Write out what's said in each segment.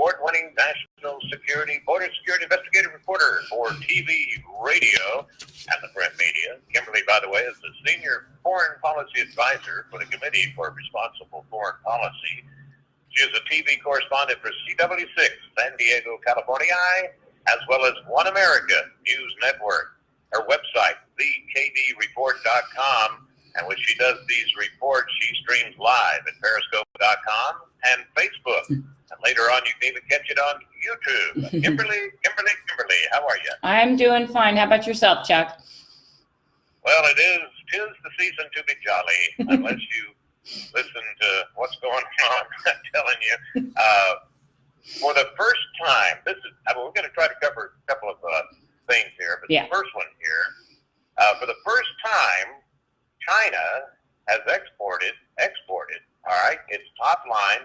award-winning national security, border security investigative reporter for TV, radio, and the print media. Kimberly, by the way, is the senior foreign policy advisor for the Committee for Responsible Foreign Policy. She is a TV correspondent for CW6, San Diego, California, as well as One America News Network. Her website, thekdreport.com, and when she does these reports, she streams live at periscope.com and Facebook. And later on, you can even catch it on YouTube. Kimberly, how are you? I'm doing fine. How about yourself, Chuck? Well, tis the season to be jolly, unless you listen to what's going on. I'm telling you. For the first time, we're going to try to cover a couple of things here, but the first one here, for the first time, China has exported, all right, its top line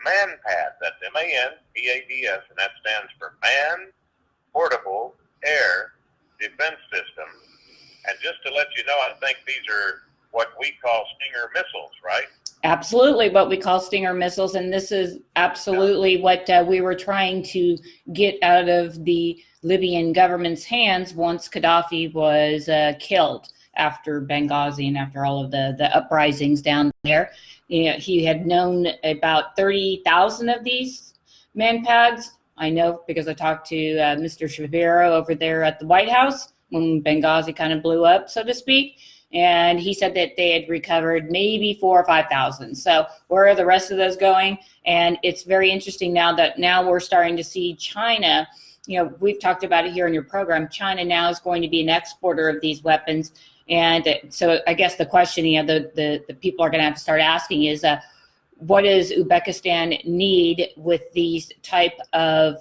MANPADs, that's MANPADS, and that stands for Man Portable Air Defense System. And just to let you know, I think these are what we call Stinger missiles, right? Absolutely what we call Stinger missiles, and this is absolutely what we were trying to get out of the Libyan government's hands once Gaddafi was killed after Benghazi and after all of the uprisings down there. You know, he had known about 30,000 of these MANPADs. I know because I talked to Mr. Shaviro over there at the White House when Benghazi kind of blew up, so to speak. And he said that they had recovered maybe 4,000 or 5,000. So where are the rest of those going? And it's very interesting now we're starting to see China, you know, we've talked about it here in your program, China now is going to be an exporter of these weapons. And so I guess the question, you know, the people are going to have to start asking is, what does Uzbekistan need with these type of,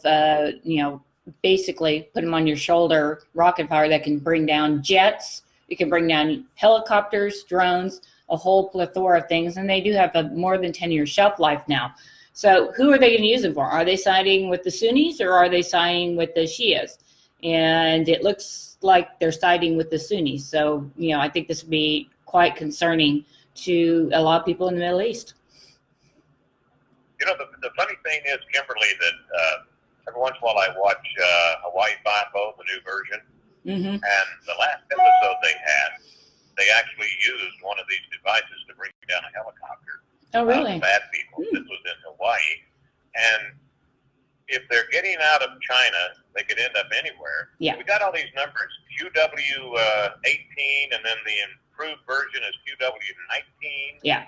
you know, basically put them on your shoulder, rocket power that can bring down jets, it can bring down helicopters, drones, a whole plethora of things, and they do have a more than 10-year shelf life now. So who are they going to use them for? Are they siding with the Sunnis or are they siding with the Shias? And it looks like they're siding with the Sunnis. So, you know, I think this would be quite concerning to a lot of people in the Middle East. You know, the funny thing is, Kimberly, that every once in a while I watch Hawaii Five-O, the new version. Mm-hmm. And the last episode they actually used one of these devices to bring down a helicopter. Oh, really? Bad people. This was in Hawaii. And if they're getting out of China, they could end up anywhere. Yeah. We got all these numbers, QW18, and then the improved version is QW19. Yeah.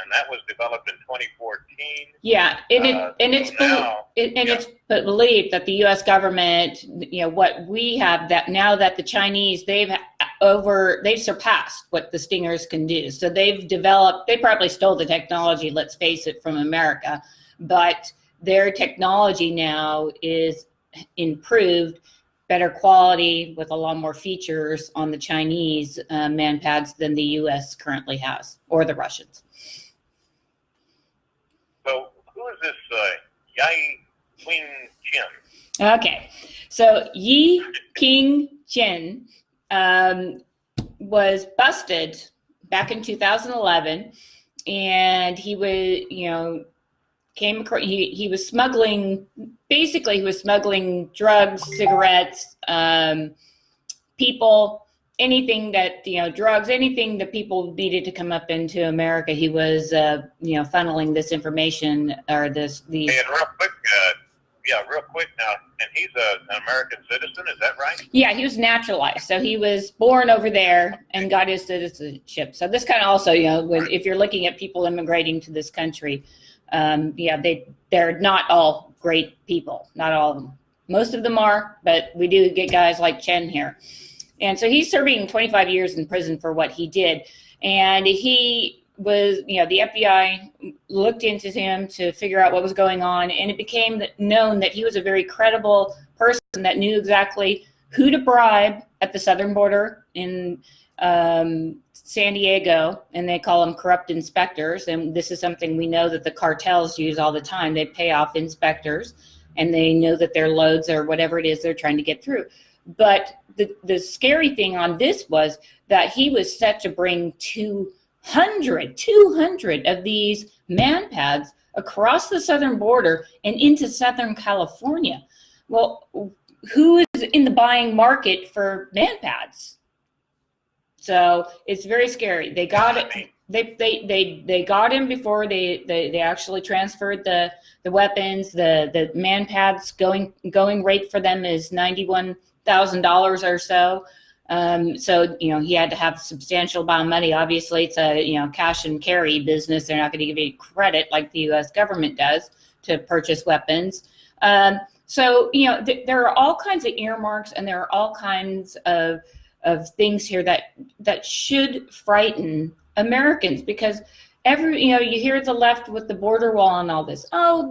And that was developed in 2014. Yeah, it's believed that the U.S. government, you know, what we have that now that the Chinese they've surpassed what the Stingers can do. So they probably stole the technology, let's face it, from America, but their technology now is improved, better quality with a lot more features on the Chinese MANPADs than the U.S. currently has, or the Russians. So who is this Yi Qing-Chen? Okay, so Yi Qing-Chen was busted back in 2011, and he was, you know, he was smuggling, basically he was smuggling drugs, cigarettes, people, anything that, you know, drugs, anything that people needed to come up into America. He was, you know, funneling this information or these. And real quick now, and he's an American citizen, is that right? Yeah, he was naturalized. So he was born over there and got his citizenship. So this kind of also, you know, if you're looking at people immigrating to this country, they're not all great people, not all of them. Most of them are, but we do get guys like Chen here. And so he's serving 25 years in prison for what he did. And he was, you know, the FBI looked into him to figure out what was going on. And it became known that he was a very credible person that knew exactly who to bribe at the southern border in San Diego, and they call them corrupt inspectors. And this is something we know that the cartels use all the time. They pay off inspectors, and they know that their loads or whatever it is they're trying to get through. But the scary thing on this was that he was set to bring 200 of these MANPADs across the southern border and into Southern California. Well, who is in the buying market for MANPADs? So it's very scary. They got it. They got him before they actually transferred the weapons. The MANPADs going rate for them is $91,000 or so. So he had to have a substantial amount of money. Obviously, it's a cash and carry business. They're not going to give you credit like the U.S. government does to purchase weapons. So there are all kinds of earmarks, and there are all kinds of things here that should frighten Americans, because you hear the left with the border wall and all this. Oh,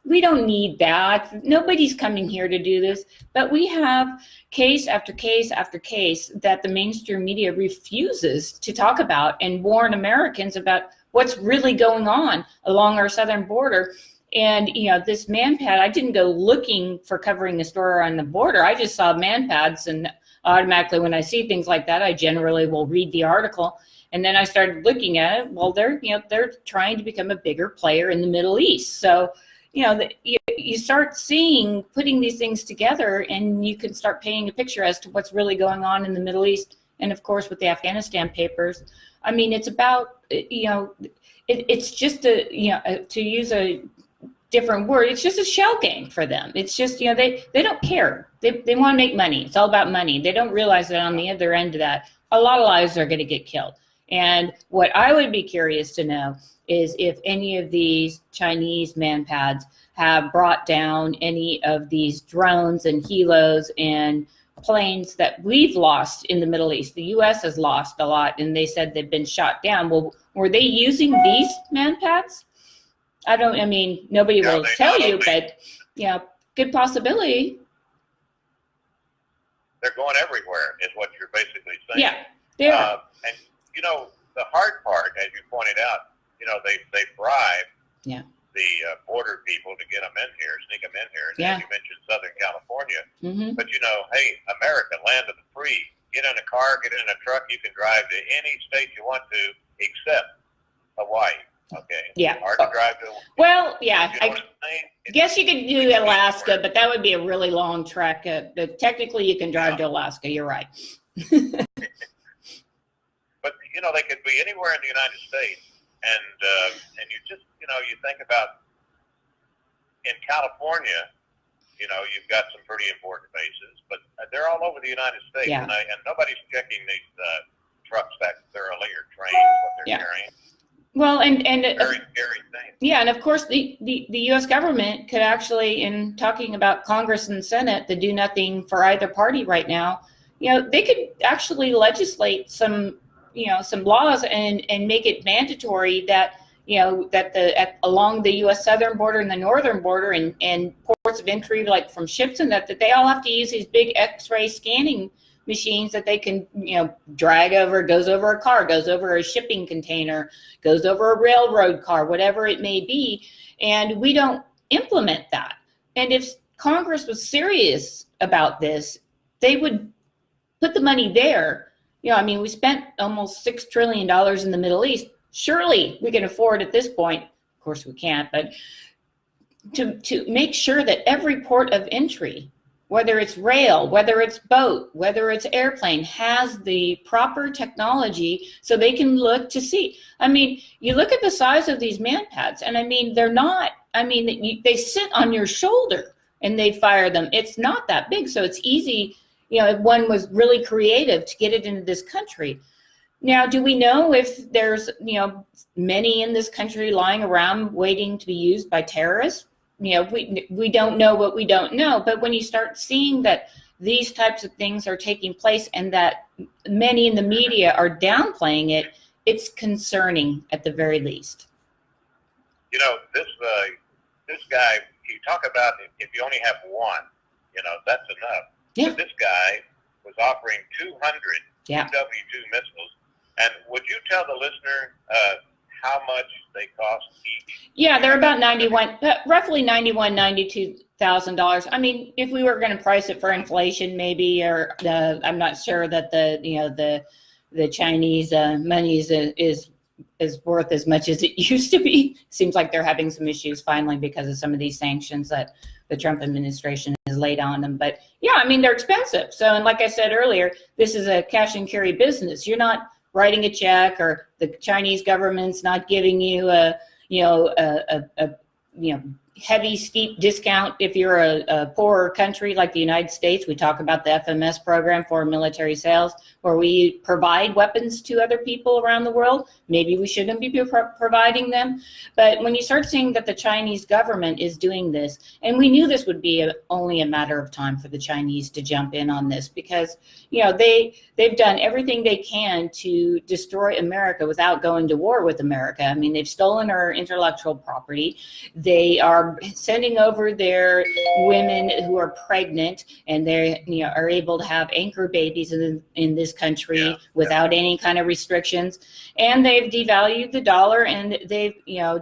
we don't need that. Nobody's coming here to do this. But we have case after case after case that the mainstream media refuses to talk about and warn Americans about what's really going on along our southern border. And this MANPAD, I didn't go looking for covering a story on the border. I just saw MANPADs, and automatically when I see things like that, I generally will read the article. And then I started looking at it. Well, they're trying to become a bigger player in the Middle East. So, you start putting these things together, and you can start painting a picture as to what's really going on in the Middle East. And of course, with the Afghanistan papers, I mean, it's about, it's just to use a different word, it's just a shell game for them. It's just, they don't care. They want to make money. It's all about money. They don't realize that on the other end of that, a lot of lives are going to get killed. And what I would be curious to know is if any of these Chinese MANPADs have brought down any of these drones and helos and planes that we've lost in the Middle East. The U.S. has lost a lot, and they said they've been shot down. Well, were they using these MANPADs? Nobody will tell you, but good possibility. They're going everywhere, is what you're basically saying. Yeah, they are. And the hard part, as you pointed out, they bribe the border people to get them in here, sneak them in here. And as you mentioned Southern California, but hey, America, land of the free. Get in a car, get in a truck. You can drive to any state you want to, except Hawaii. Okay. Yeah. Hard to drive to. Well, yeah. I guess you could do Alaska, but that would be a really long trek. Technically, you can drive to Alaska. You're right. But they could be anywhere in the United States, and you just you think about in California, you've got some pretty important bases, but they're all over the United States, and nobody's checking these trucks that thoroughly or trains what they're carrying. Well, and very scary thing. Yeah, and of course the U.S. government could actually, in talking about Congress and Senate, the do nothing for either party right now, they could actually legislate some laws and make it mandatory that along the U.S. southern border and the northern border and ports of entry, like from ships and that they all have to use these big X-ray scanning machines that they can drag over. Goes over a car, goes over a shipping container, goes over a railroad car, whatever it may be, and we don't implement that. And if Congress was serious about this, they would put the money there. We spent almost $6 trillion in the Middle East. Surely we can afford at this point, of course we can't, but to make sure that every port of entry, whether it's rail, whether it's boat, whether it's airplane, has the proper technology so they can look to see. You look at the size of these MANPADs, and they're not, they sit on your shoulder and they fire them. It's not that big, so it's easy, if one was really creative to get it into this country. Now, do we know if there's, many in this country lying around waiting to be used by terrorists? We don't know what we don't know. But when you start seeing that these types of things are taking place and that many in the media are downplaying it, it's concerning at the very least. This guy, you talk about if you only have one, that's enough. Yeah. But this guy was offering 200 W2 missiles. And would you tell the listener how much they cost each? Yeah, they're about roughly $92,000. If we were going to price it for inflation, maybe, or I'm not sure that the Chinese money is is worth as much as it used to be. Seems like they're having some issues finally because of some of these sanctions that the Trump administration has laid on them. But yeah, I mean, they're expensive. So, and like I said earlier, this is a cash and carry business. You're not writing a check, or the Chinese government's not giving you a heavy, steep discount if you're a poorer country like the United States. We talk about the FMS program, foreign military sales, where we provide weapons to other people around the world. Maybe we shouldn't be providing them. But when you start seeing that the Chinese government is doing this, and we knew this would be only a matter of time for the Chinese to jump in on this, because they've done everything they can to destroy America without going to war with America. I mean, they've stolen our intellectual property. They are sending over their women who are pregnant, and they are able to have anchor babies in this country without any kind of restrictions. And they've devalued the dollar, and they've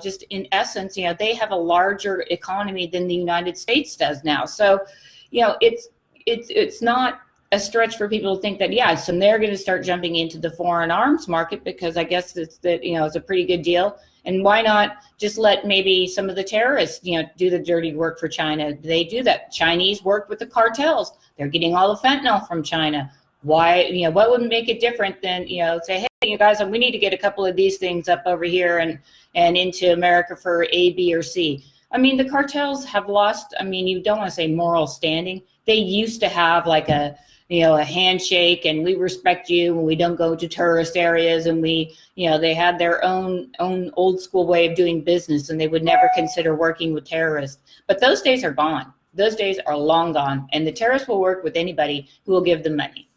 just in essence they have a larger economy than the United States does now. So it's not a stretch for people to think that so they're going to start jumping into the foreign arms market, because I guess it's a pretty good deal. And why not just let maybe some of the terrorists, do the dirty work for China? They do that. Chinese work with the cartels. They're getting all the fentanyl from China. Why, what would make it different than, say, hey, you guys, we need to get a couple of these things up over here and into America for A, B, or C. I mean, the cartels have lost, you don't want to say moral standing. They used to have like a handshake, and we respect you when we don't go to tourist areas, and they had their own old school way of doing business, and they would never consider working with terrorists. But those days are gone. Those days are long gone, and the terrorists will work with anybody who will give them money.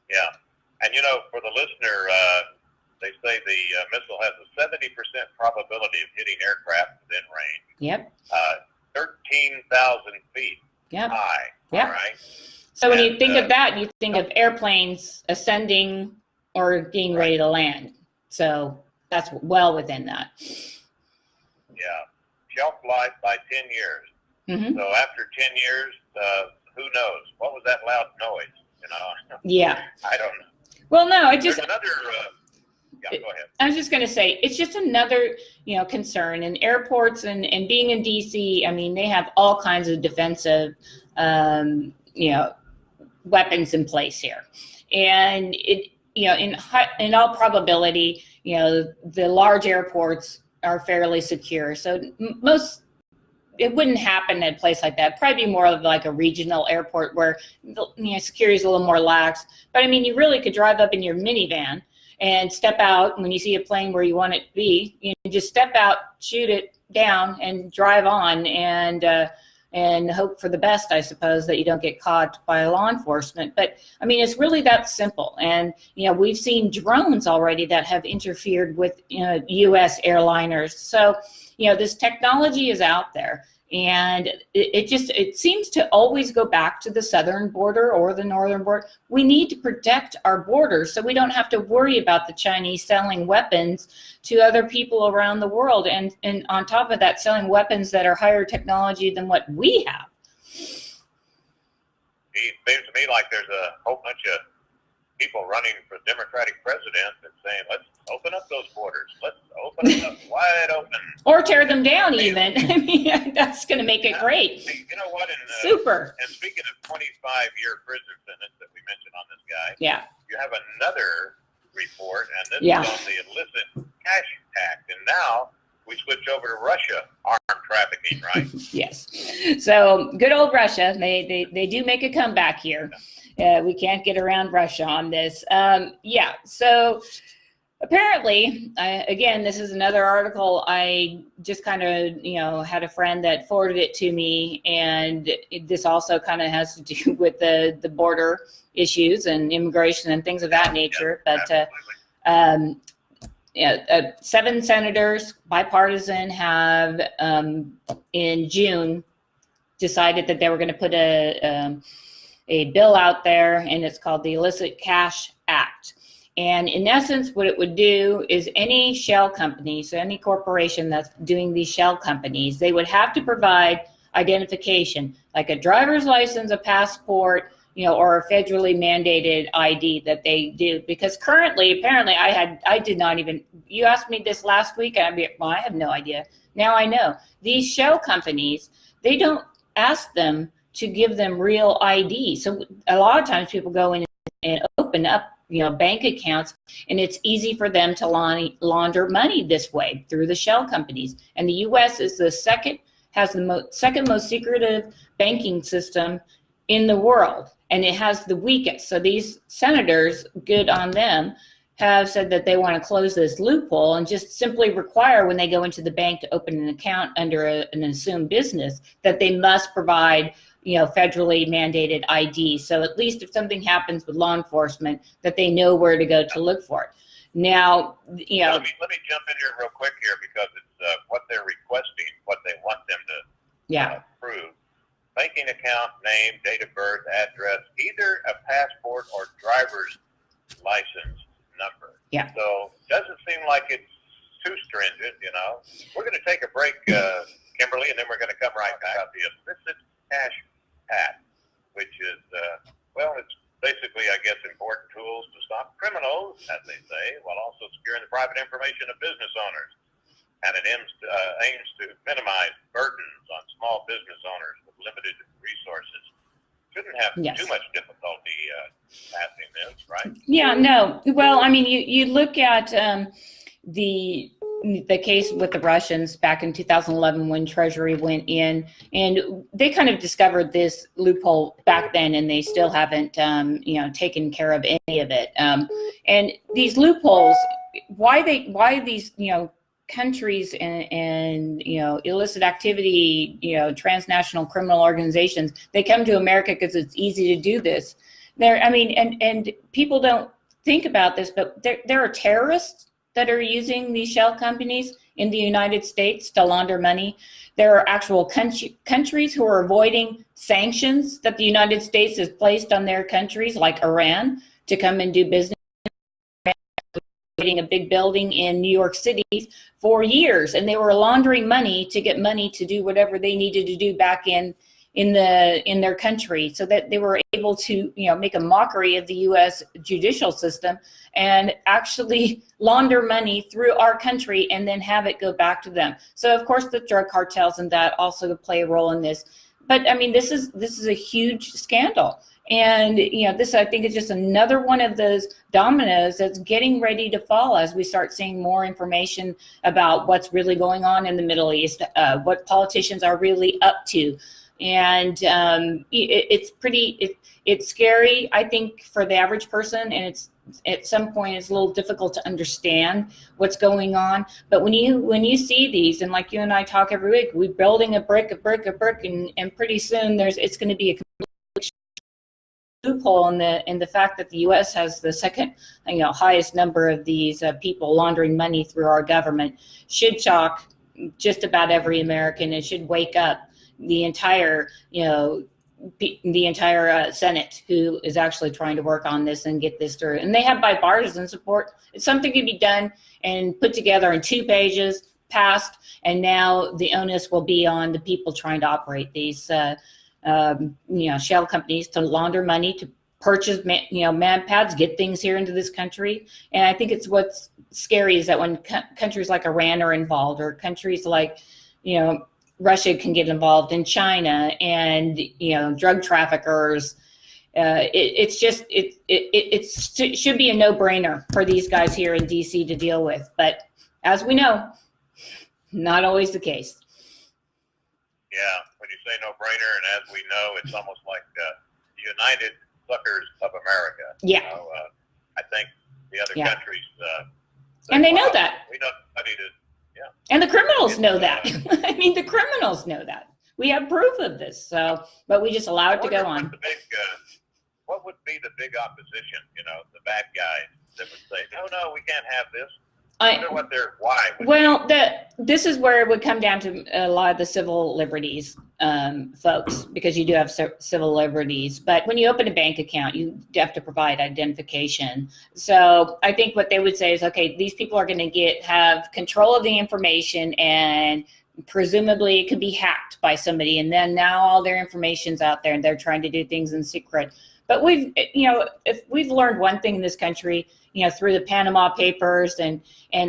Yeah, and for the listener, they say the missile has a 70% probability of hitting aircraft within range. Yep. 13,000 feet high. Yep. All right. So when you think of that, you think of airplanes ascending or being ready to land. So that's well within that. Yeah. Shelf life by 10 years. Mm-hmm. So after 10 years, who knows? What was that loud noise? Yeah. I don't know. Well, no, There's another. Go ahead. I was just going to say, it's just another, concern. And airports and being in D.C., they have all kinds of defensive, weapons in place here. And in all probability, the large airports are fairly secure. So it wouldn't happen at a place like that. Probably be more of like a regional airport where security is a little more lax. But you really could drive up in your minivan and step out when you see a plane where you want it to be. Just step out, shoot it down, and drive on, and hope for the best, I suppose, that you don't get caught by law enforcement. But it's really that simple. And we've seen drones already that have interfered with U.S. airliners. So this technology is out there, and it seems to always go back to the southern border or the northern border. We need to protect our borders so we don't have to worry about the Chinese selling weapons to other people around the world, and on top of that, selling weapons that are higher technology than what we have. It seems to me like there's a whole bunch of people running for Democratic president and saying, let's open up those borders. Let's open them up wide open. Or tear them down even. That's going to make it great. You know what? Super. And speaking of 25-year prison sentence that we mentioned on this guy, you have another report, and this is on the illicit cash act. And now we switch over to Russia armed trafficking, right? Yes. So good old Russia. They do make a comeback here. We can't get around Russia on this. So apparently, again, this is another article. I just kind of, had a friend that forwarded it to me, and this also kind of has to do with the border issues and immigration and things of that nature. But 7 senators, bipartisan, have in June decided that they were going to put a bill out there, and it's called the Illicit Cash Act. And in essence, what it would do is any shell company, so any corporation that's doing these shell companies, they would have to provide identification, like a driver's license, a passport, or a federally mandated ID that they do. Because currently, apparently, I did not even, you asked me this last week, and I have no idea. Now I know. These shell companies, they don't ask them to give them real ID. So a lot of times people go in and open up, bank accounts, and it's easy for them to launder money this way through the shell companies. And the U.S. is has the second most secretive banking system in the world, and it has the weakest. So these senators, good on them, have said that they want to close this loophole and just simply require when they go into the bank to open an account under an assumed business that they must provide federally mandated ID. So at least if something happens with law enforcement, that they know where to go to look for it. Now, Let me jump in here real quick here, because it's what they're requesting, what they want them to prove. Banking account, name, date of birth, address, either a passport or driver's license number. Yeah. So doesn't seem like it's too stringent, We're going to take a break, Kimberly, and then we're going to come right back to the Illicit Cash Pat, which is, it's basically, I guess, important tools to stop criminals, as they say, while also securing the private information of business owners. And it aims to minimize burdens on small business owners with limited resources. Shouldn't have too much difficulty passing this, right? Yeah, no. Well, I mean, you look at the case with the Russians back in 2011 when Treasury went in, and they kind of discovered this loophole back then, and they still haven't, taken care of any of it. And these loopholes, why these, countries and illicit activity, transnational criminal organizations, they come to America because it's easy to do this. And people don't think about this, but there are terrorists that are using these shell companies in the United States to launder money. There are actual countries who are avoiding sanctions that the United States has placed on their countries, like Iran, to come and do business. A big building in New York City for years, and they were laundering money to get money to do whatever they needed to do back in their country, so that they were able to make a mockery of the U.S. judicial system and actually launder money through our country and then have it go back to them. So of course the drug cartels and that also play a role in this. But I mean, this is a huge scandal. And, this, I think, is just another one of those dominoes that's getting ready to fall as we start seeing more information about what's really going on in the Middle East, what politicians are really up to. And it's scary, I think, for the average person. And it's at some point it's a little difficult to understand what's going on. But when you see these, and like you and I talk every week, we're building a brick, and pretty soon it's going to be a loophole in the fact that the U.S. has the second, highest number of these people laundering money through our government should shock just about every American. It should wake up the entire, Senate, who is actually trying to work on this and get this through. And they have bipartisan support. It's something to be done and put together in 2 pages, passed, and now the onus will be on the people trying to operate these shell companies to launder money, to purchase, MANPADs, get things here into this country. And I think it's what's scary is that when countries like Iran are involved, or countries like, Russia can get involved, in China, and, drug traffickers, it should be a no-brainer for these guys here in D.C. to deal with. But as we know, not always the case. Yeah, when you say no-brainer, and as we know, it's almost like the United Suckers of America. Yeah. I think the other countries... and they know that. We don't study this. Yeah. And the criminals know that. I mean, the criminals know that. We have proof of this. So, but we just allow it to go on. What would be the big opposition, the bad guys that would say, no, we can't have this? Why? Well, this is where it would come down to a lot of the civil liberties folks, because you do have civil liberties. But when you open a bank account, you have to provide identification. So I think what they would say is, okay, these people are going to have control of the information, and presumably it could be hacked by somebody. And then now all their information's out there, and they're trying to do things in secret. But if we've learned one thing in this country, through the Panama Papers and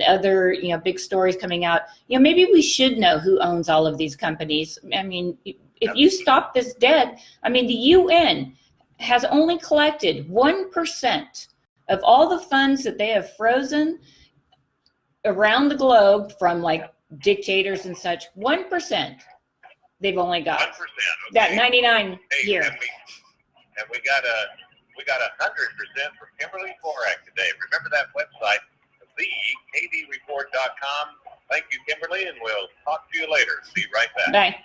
other, big stories coming out, maybe we should know who owns all of these companies. I mean, if you stop this debt, I mean, the UN has only collected 1% of all the funds that they have frozen around the globe from like dictators and such. 1% they've only got. 1%. Okay. That 99 here. And we got 100% from Kimberly Forak today. Remember that website, thekdreport.com. Thank you, Kimberly, and we'll talk to you later. See you right back. Bye.